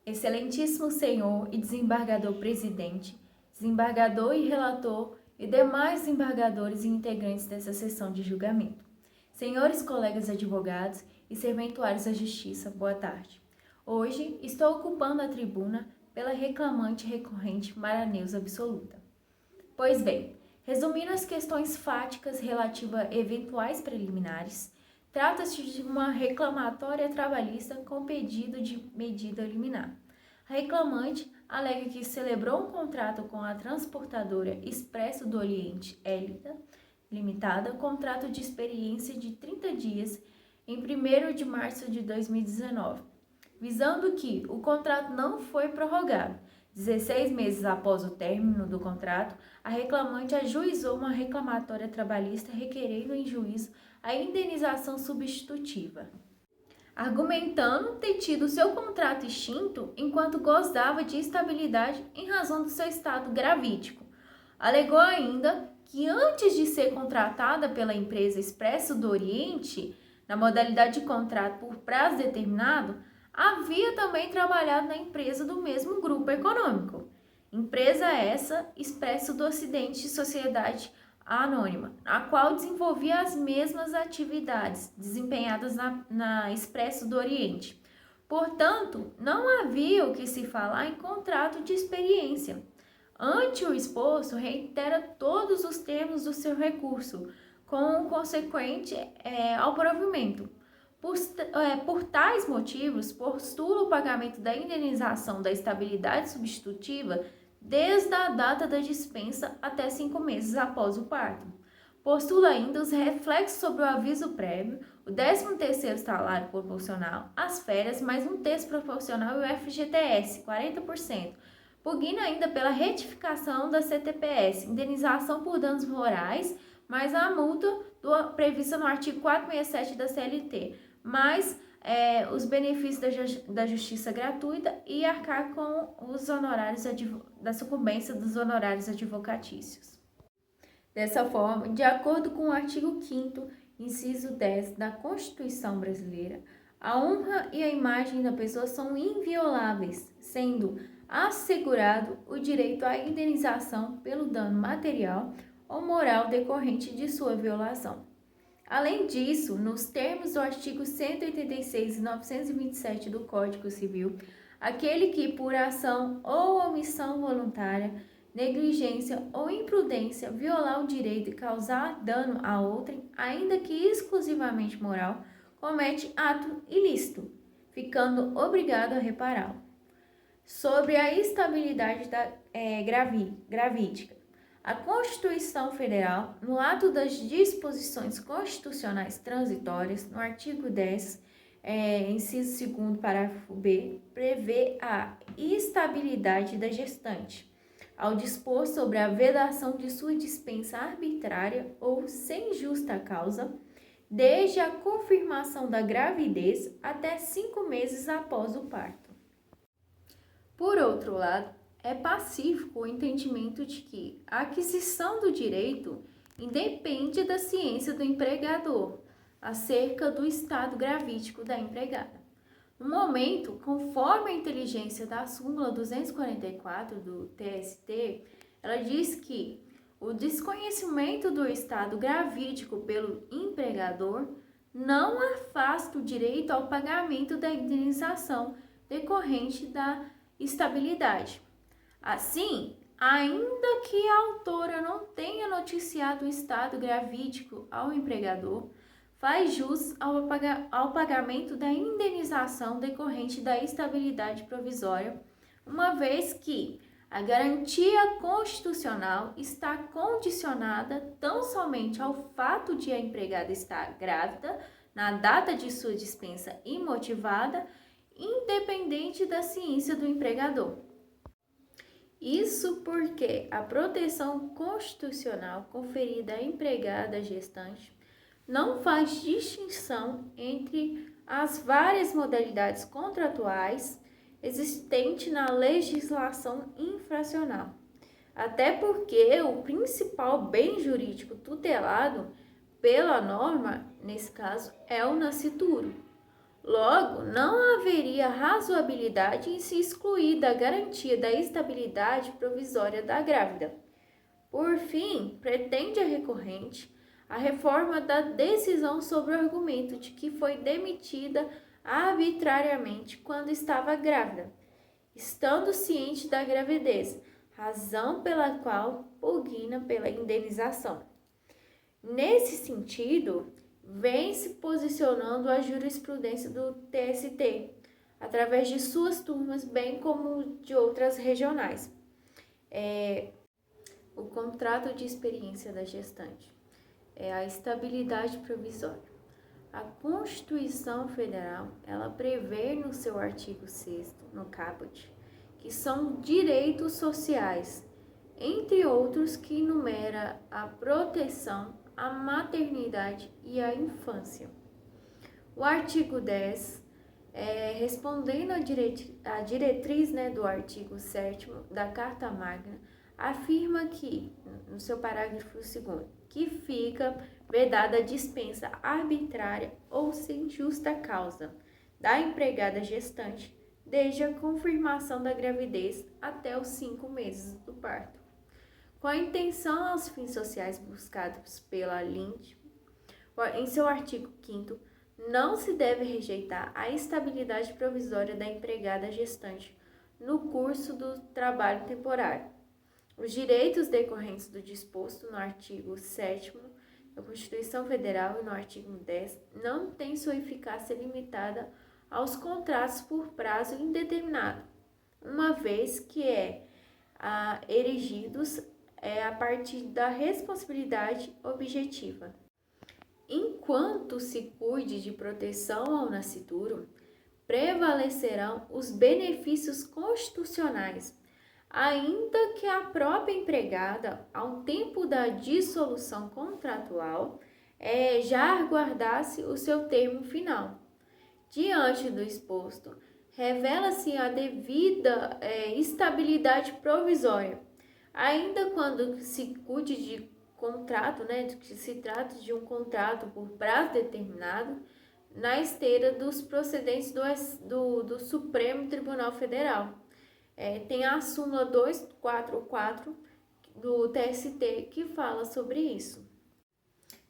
Excelentíssimo Senhor e desembargador presidente, desembargador e relator e demais desembargadores e integrantes dessa sessão de julgamento. Senhores colegas advogados e serventuários da Justiça, boa tarde. Hoje estou ocupando a tribuna pela reclamante recorrente Maraneuza Absoluta. Pois bem, resumindo as questões fáticas relativas a eventuais preliminares, trata-se de uma reclamatória trabalhista com pedido de medida liminar. A reclamante alega que celebrou um contrato com a transportadora Expresso do Oriente Élita Limitada, contrato de experiência de 30 dias em 1º de março de 2019, visando que o contrato não foi prorrogado. 16 meses após o término do contrato, a reclamante ajuizou uma reclamatória trabalhista requerendo em juízo a indenização substitutiva, argumentando ter tido seu contrato extinto enquanto gozava de estabilidade em razão do seu estado gravídico. Alegou ainda que antes de ser contratada pela empresa Expresso do Oriente, na modalidade de contrato por prazo determinado, havia também trabalhado na empresa do mesmo grupo econômico. Empresa essa, Expresso do Ocidente Sociedade Anônima, a qual desenvolvia as mesmas atividades desempenhadas na Expresso do Oriente. Portanto, não havia o que se falar em contrato de experiência. Ante o exposto, reitera todos os termos do seu recurso, com o consequente ao provimento. Por tais motivos, postula o pagamento da indenização da estabilidade substitutiva desde a data da dispensa até 5 meses após o parto. Postula ainda os reflexos sobre o aviso prévio, o 13º salário proporcional, as férias, mais 1/3 proporcional e o FGTS, 40%. Pugna ainda pela retificação da CTPS, indenização por danos morais, mais a multa prevista no artigo 467 da CLT, mais os benefícios da justiça gratuita e arcar com os honorários da sucumbência dos honorários advocatícios. Dessa forma, de acordo com o artigo 5º, inciso 10 da Constituição Brasileira, a honra e a imagem da pessoa são invioláveis, sendo assegurado o direito à indenização pelo dano material ou moral decorrente de sua violação. Além disso, nos termos do artigo 186 e 927 do Código Civil, aquele que por ação ou omissão voluntária, negligência ou imprudência violar o direito e causar dano a outrem, ainda que exclusivamente moral, comete ato ilícito, ficando obrigado a repará-lo. Sobre a estabilidade gravídica. A Constituição Federal, no ato das disposições constitucionais transitórias, no artigo 10, inciso 2º, parágrafo B, prevê a estabilidade da gestante, ao dispor sobre a vedação de sua dispensa arbitrária ou sem justa causa, desde a confirmação da gravidez até 5 meses após o parto. Por outro lado, é pacífico o entendimento de que a aquisição do direito independe da ciência do empregador acerca do estado gravídico da empregada. No momento, conforme a inteligência da súmula 244 do TST, ela diz que o desconhecimento do estado gravídico pelo empregador não afasta o direito ao pagamento da indenização decorrente da estabilidade. Assim, ainda que a autora não tenha noticiado o estado gravídico ao empregador, faz jus ao pagamento da indenização decorrente da estabilidade provisória, uma vez que a garantia constitucional está condicionada tão somente ao fato de a empregada estar grávida na data de sua dispensa imotivada, independente da ciência do empregador. Isso porque a proteção constitucional conferida à empregada gestante não faz distinção entre as várias modalidades contratuais existentes na legislação infracional. Até porque o principal bem jurídico tutelado pela norma, nesse caso, é o nascituro. Logo, não haveria razoabilidade em se excluir da garantia da estabilidade provisória da grávida. Por fim, pretende a recorrente a reforma da decisão sobre o argumento de que foi demitida arbitrariamente quando estava grávida, estando ciente da gravidez, razão pela qual pugna pela indenização. Nesse sentido, vem se posicionando a jurisprudência do TST, através de suas turmas, bem como de outras regionais. O contrato de experiência da gestante é a estabilidade provisória. A Constituição Federal, ela prevê no seu artigo 6º, no caput, que são direitos sociais, entre outros que enumera a proteção, a maternidade e a infância. O artigo 10, respondendo à diretriz do artigo 7º da Carta Magna, afirma que, no seu parágrafo 2º, que fica vedada a dispensa arbitrária ou sem justa causa da empregada gestante, desde a confirmação da gravidez até os 5 meses do parto. Com a intenção aos fins sociais buscados pela LIND, em seu artigo 5º, não se deve rejeitar a estabilidade provisória da empregada gestante no curso do trabalho temporário. Os direitos decorrentes do disposto no artigo 7º da Constituição Federal e no artigo 10 não têm sua eficácia limitada aos contratos por prazo indeterminado, uma vez que erigidos a partir da responsabilidade objetiva. Enquanto se cuide de proteção ao nascituro, prevalecerão os benefícios constitucionais, ainda que a própria empregada, ao tempo da dissolução contratual, já aguardasse o seu termo final. Diante do exposto, revela-se a devida estabilidade provisória, ainda quando se cuide de contrato, que se trata de um contrato por prazo determinado, na esteira dos procedentes do Supremo Tribunal Federal. Tem a súmula 244 do TST que fala sobre isso,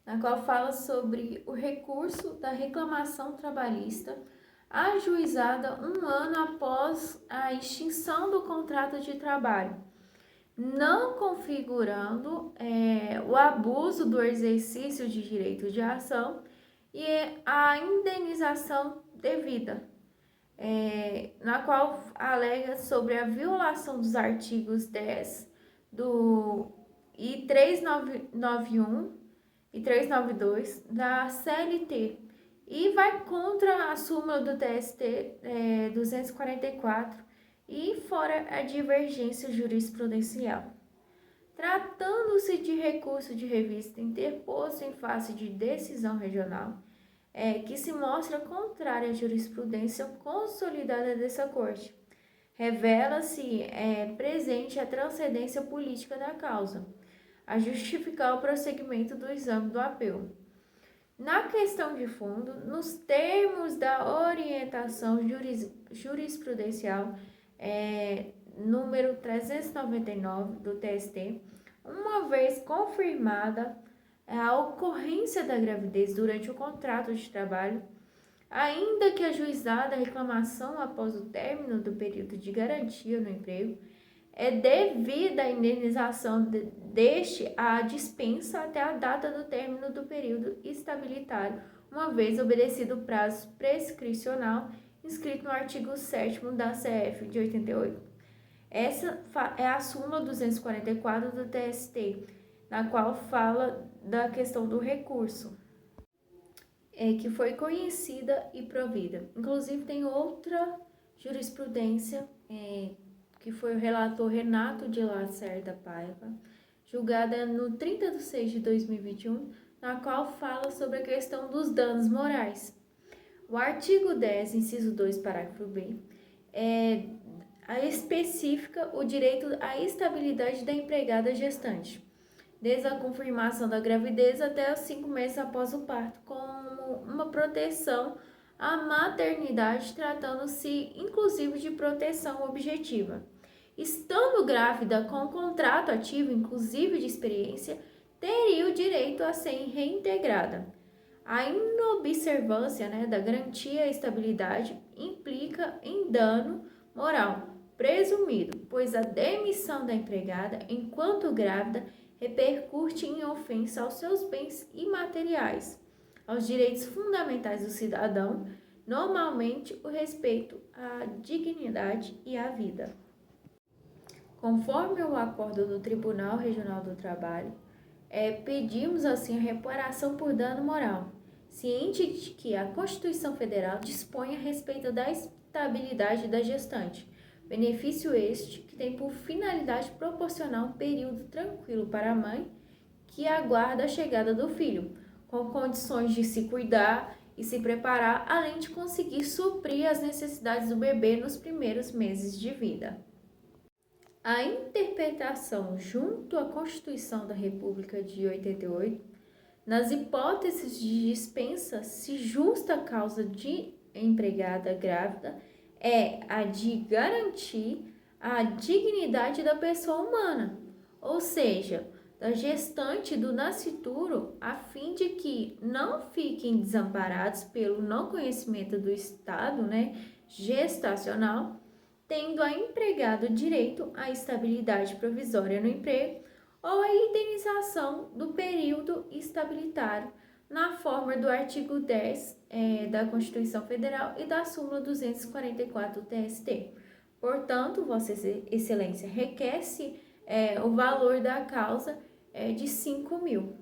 na qual fala sobre o recurso da reclamação trabalhista ajuizada 1 ano após a extinção do contrato de trabalho, não configurando o abuso do exercício de direito de ação e a indenização devida, na qual alega sobre a violação dos artigos 10 e 391 e 392 da CLT e vai contra a súmula do TST 244 e fora a divergência jurisprudencial. Tratando-se de recurso de revista interposto em face de decisão regional, que se mostra contrária à jurisprudência consolidada dessa Corte, revela-se presente a transcendência política da causa, a justificar o prosseguimento do exame do apelo. Na questão de fundo, nos termos da orientação jurisprudencial número 399 do TST, uma vez confirmada a ocorrência da gravidez durante o contrato de trabalho, ainda que ajuizada a reclamação após o término do período de garantia no emprego, é devida a indenização deste à dispensa até a data do término do período estabilitário, uma vez obedecido o prazo prescricional inscrito no artigo 7º da CF de 88. Essa é a súmula 244 do TST, na qual fala da questão do recurso, que foi conhecida e provida. Inclusive, tem outra jurisprudência, que foi o relator Renato de Lacerda Paiva, julgada no 30 de 6 de 2021, na qual fala sobre a questão dos danos morais. O artigo 10, inciso 2, parágrafo B, especifica o direito à estabilidade da empregada gestante, desde a confirmação da gravidez até os 5 meses após o parto, como uma proteção a maternidade, tratando-se inclusive de proteção objetiva. Estando grávida com contrato ativo, inclusive de experiência, teria o direito a ser reintegrada. A inobservância, da garantia e estabilidade implica em dano moral presumido, pois a demissão da empregada enquanto grávida repercute em ofensa aos seus bens imateriais, aos direitos fundamentais do cidadão, normalmente o respeito à dignidade e à vida. Conforme o acordo do Tribunal Regional do Trabalho, pedimos assim a reparação por dano moral, ciente de que a Constituição Federal dispõe a respeito da estabilidade da gestante, benefício este que tem por finalidade proporcionar um período tranquilo para a mãe que aguarda a chegada do filho, com condições de se cuidar e se preparar, além de conseguir suprir as necessidades do bebê nos primeiros meses de vida. A interpretação junto à Constituição da República de 88, nas hipóteses de dispensa, se justa causa de empregada grávida, é a de garantir a dignidade da pessoa humana, ou seja, da gestante do nascituro, a fim de que não fiquem desamparados pelo não conhecimento do estado, gestacional, tendo a empregada direito à estabilidade provisória no emprego ou a indenização do período estabilitário na forma do artigo 10 da Constituição Federal e da súmula 244 do TST. Portanto, Vossa Excelência, requer-se o valor da causa de 5.000.